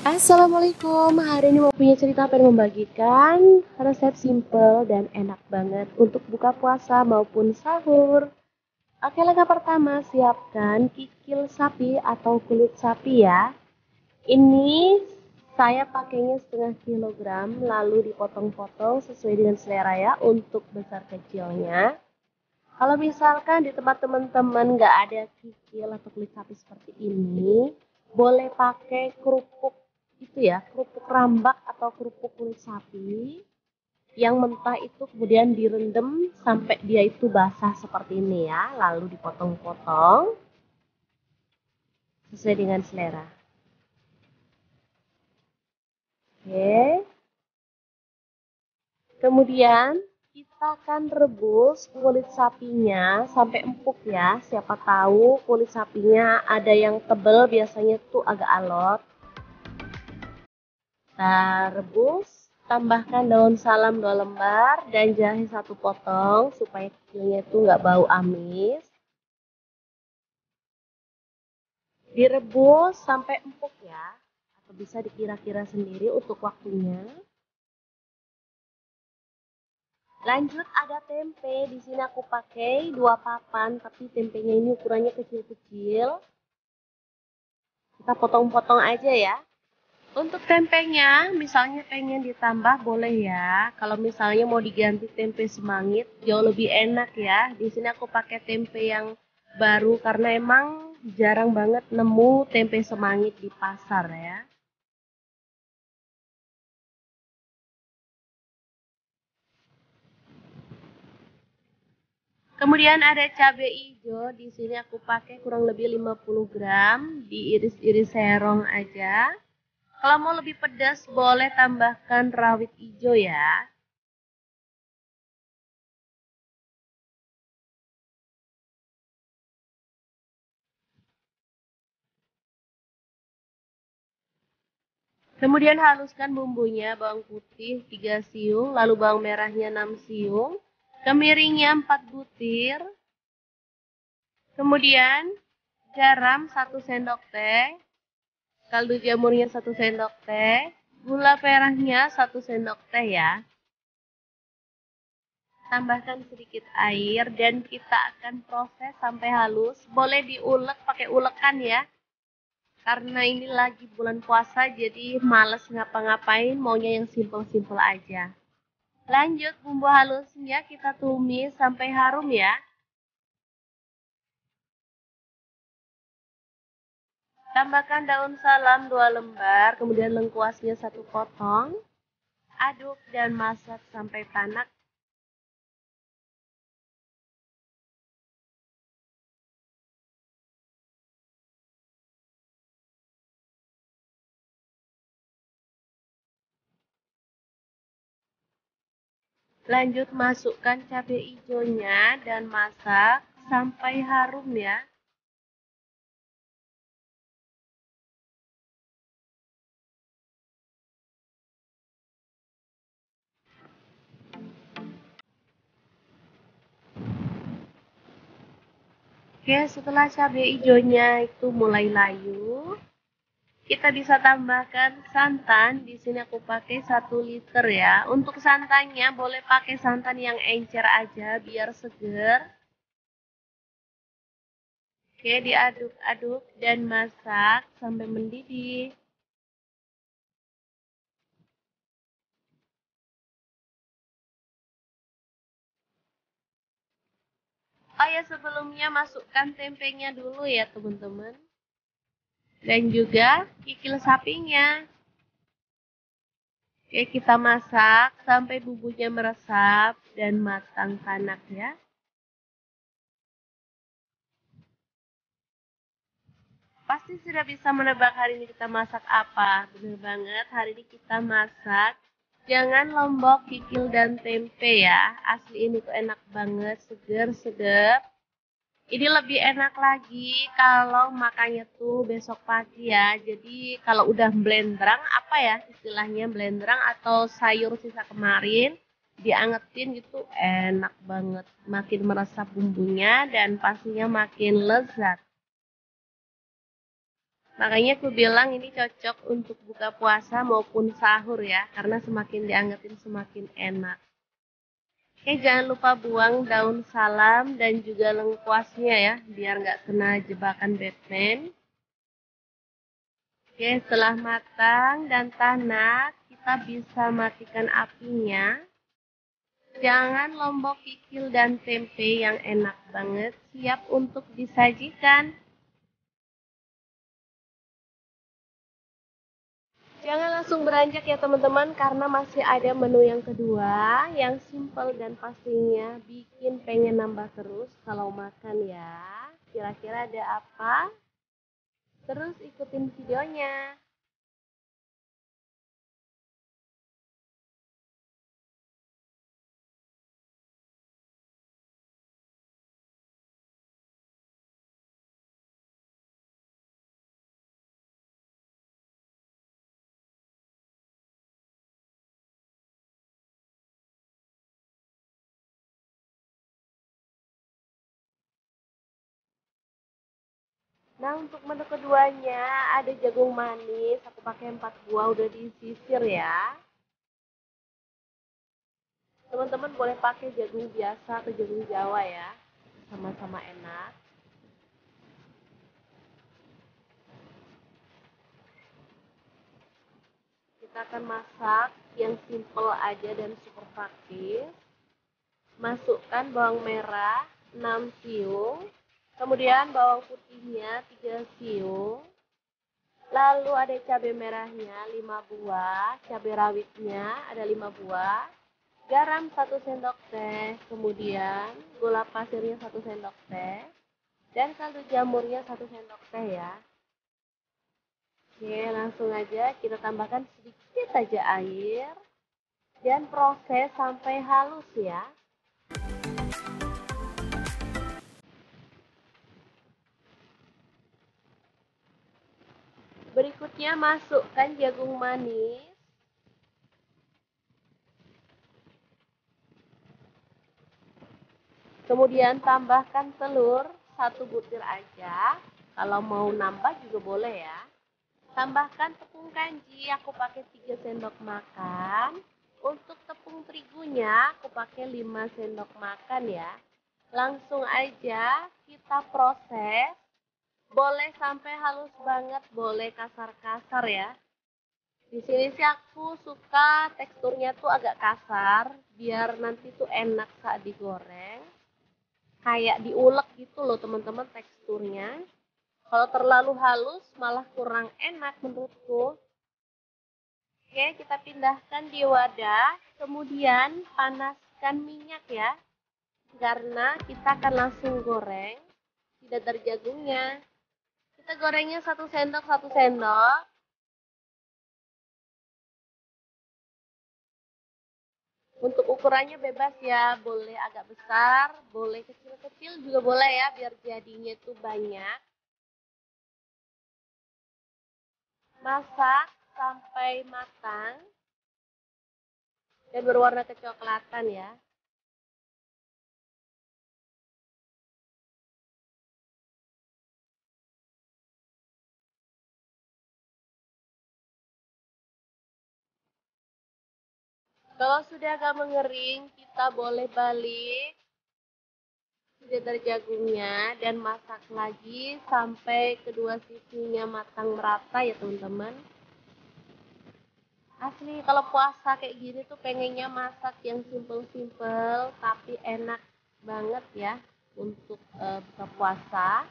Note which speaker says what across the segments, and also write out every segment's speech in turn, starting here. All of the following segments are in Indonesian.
Speaker 1: Assalamualaikum, hari ini mau punya cerita pengen membagikan resep simple dan enak banget untuk buka puasa maupun sahur. Oke, langkah pertama siapkan kikil sapi atau kulit sapi ya. Ini saya pakainya setengah kilogram lalu dipotong-potong sesuai dengan selera ya untuk besar kecilnya. Kalau misalkan di tempat teman-teman nggak ada kikil atau kulit sapi seperti ini, boleh pakai kerupuk itu ya, kerupuk rambak atau kerupuk kulit sapi yang mentah itu kemudian direndam sampai dia itu basah seperti ini ya, lalu dipotong-potong sesuai dengan selera. Oke. Kemudian kita akan rebus kulit sapinya sampai empuk ya. Siapa tahu kulit sapinya ada yang tebal, biasanya tuh agak alot. Kita rebus, tambahkan daun salam 2 lembar dan jahe 1 potong supaya kikilnya itu nggak bau amis. Direbus sampai empuk ya, atau bisa dikira-kira sendiri untuk waktunya. Lanjut ada tempe, di sini aku pakai 2 papan, tapi tempenya ini ukurannya kecil-kecil. Kita potong-potong aja ya. Untuk tempenya, misalnya pengen ditambah boleh ya. Kalau misalnya mau diganti tempe semangit, jauh lebih enak ya. Di sini aku pakai tempe yang baru karena emang jarang banget nemu tempe semangit di pasar ya. Kemudian ada cabai hijau, di sini aku pakai kurang lebih 50 gram, diiris-iris serong aja. Kalau mau lebih pedas boleh tambahkan rawit hijau ya. Kemudian haluskan bumbunya, bawang putih 3 siung, lalu bawang merahnya 6 siung, kemiringnya 4 butir, kemudian garam 1 sendok teh, kaldu jamurnya 1 sendok teh, gula merahnya 1 sendok teh ya. Tambahkan sedikit air dan kita akan proses sampai halus. Boleh diulek pakai ulekan ya. Karena ini lagi bulan puasa jadi males ngapa-ngapain, maunya yang simple-simple aja. Lanjut bumbu halusnya kita tumis sampai harum ya. Tambahkan daun salam 2 lembar, kemudian lengkuasnya 1 potong. Aduk dan masak sampai tanak. Lanjut masukkan cabai hijaunya dan masak sampai harum ya. Oke, setelah cabai hijaunya itu mulai layu, kita bisa tambahkan santan. Di sini aku pakai 1 liter ya. Untuk santannya boleh pakai santan yang encer aja biar seger. Oke, diaduk-aduk dan masak sampai mendidih. Oh ya, sebelumnya masukkan tempenya dulu ya teman-teman. Dan juga kikil sapinya. Oke, kita masak sampai bumbunya meresap dan matang tanak ya. Pasti sudah bisa menebak hari ini kita masak apa. Bener banget, hari ini kita masak jangan lombok, kikil, dan tempe ya. Asli ini tuh enak banget, seger, sedap. Ini lebih enak lagi kalau makannya tuh besok pagi ya. Jadi kalau udah blendrang, apa ya istilahnya blendrang atau sayur sisa kemarin, diangetin gitu enak banget. Makin meresap bumbunya dan pastinya makin lezat. Makanya aku bilang ini cocok untuk buka puasa maupun sahur ya, karena semakin diangetin semakin enak. Oke, jangan lupa buang daun salam dan juga lengkuasnya ya, biar nggak kena jebakan Batman. Oke, setelah matang dan tanak, kita bisa matikan apinya. Jangan lombok kikil dan tempe yang enak banget, siap untuk disajikan. Jangan langsung beranjak ya teman-teman, karena masih ada menu yang kedua, yang simple dan pastinya bikin pengen nambah terus kalau makan ya. Kira-kira ada apa? Terus ikutin videonya. Nah, untuk menu keduanya ada jagung manis, aku pakai 4 buah udah disisir ya. Teman-teman boleh pakai jagung biasa atau jagung Jawa ya. Sama-sama enak. Kita akan masak yang simple aja dan super praktis. Masukkan bawang merah 6 siung, kemudian bawang putihnya 3 siung, lalu ada cabai merahnya 5 buah, cabai rawitnya ada 5 buah, garam 1 sendok teh, kemudian gula pasirnya 1 sendok teh, dan kaldu jamurnya 1 sendok teh ya. Oke, langsung aja kita tambahkan sedikit aja air dan proses sampai halus ya. Berikutnya masukkan jagung manis. Kemudian tambahkan telur 1 butir aja. Kalau mau nambah juga boleh ya. Tambahkan tepung kanji, aku pakai 3 sendok makan. Untuk tepung terigunya aku pakai 5 sendok makan ya. Langsung aja kita proses. Boleh sampai halus banget, boleh kasar-kasar ya. Di sini sih aku suka teksturnya tuh agak kasar, biar nanti tuh enak saat digoreng. Kayak diulek gitu loh teman-teman teksturnya. Kalau terlalu halus malah kurang enak menurutku. Oke, kita pindahkan di wadah, kemudian panaskan minyak ya. Karena kita akan langsung goreng, tidak terjagungnya. Kita gorengnya 1 sendok, 1 sendok. Untuk ukurannya bebas ya, boleh agak besar, boleh kecil-kecil juga boleh ya, biar jadinya itu banyak. Masak sampai matang dan berwarna kecoklatan ya. Kalau sudah agak mengering, kita boleh balik sekedar jagungnya dan masak lagi sampai kedua sisinya matang merata ya teman-teman. Asli kalau puasa kayak gini tuh pengennya masak yang simple-simple tapi enak banget ya untuk buka puasa.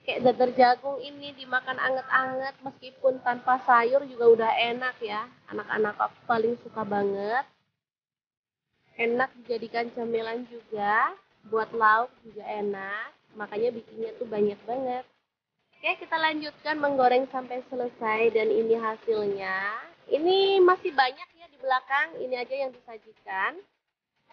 Speaker 1: Kayak dadar jagung ini dimakan anget-anget meskipun tanpa sayur juga udah enak ya. Anak-anak aku paling suka banget. Enak dijadikan cemilan juga, buat lauk juga enak. Makanya bikinnya tuh banyak banget. Oke, kita lanjutkan menggoreng sampai selesai dan ini hasilnya. Ini masih banyak ya di belakang, ini aja yang disajikan.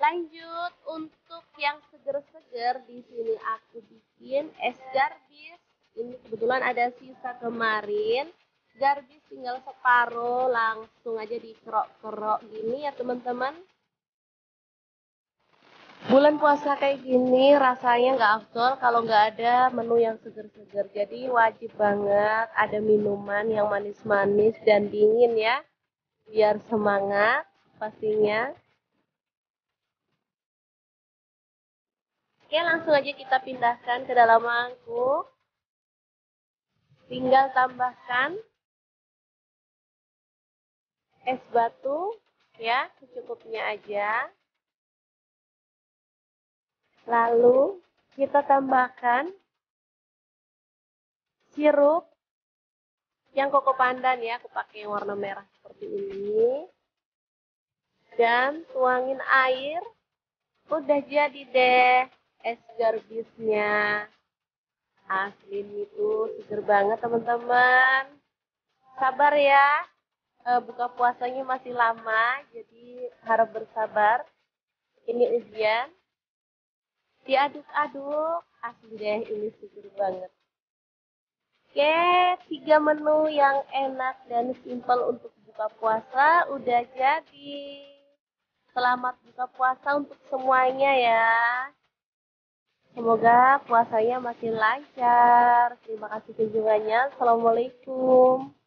Speaker 1: Lanjut untuk yang seger-seger, di sini aku bikin es garbis. Ini kebetulan ada sisa kemarin. Garbis tinggal separuh, langsung aja dikerok-kerok gini ya teman-teman. Bulan puasa kayak gini rasanya nggak afdol kalau nggak ada menu yang seger-seger. Jadi wajib banget ada minuman yang manis-manis dan dingin ya, biar semangat pastinya. Oke, langsung aja kita pindahkan ke dalam mangkuk. Tinggal tambahkan es batu ya, secukupnya aja. Lalu kita tambahkan sirup yang koko pandan ya, aku pakai warna merah seperti ini. Dan tuangin air, udah jadi deh es garbisnya. Asli itu seger banget teman-teman. Sabar ya, buka puasanya masih lama, jadi harap bersabar. Ini ujian, diaduk-aduk, asli deh ini seger banget. Oke, 3 menu yang enak dan simpel untuk buka puasa udah jadi. Selamat buka puasa untuk semuanya ya. Semoga puasanya makin lancar. Terima kasih kunjungannya. Assalamualaikum.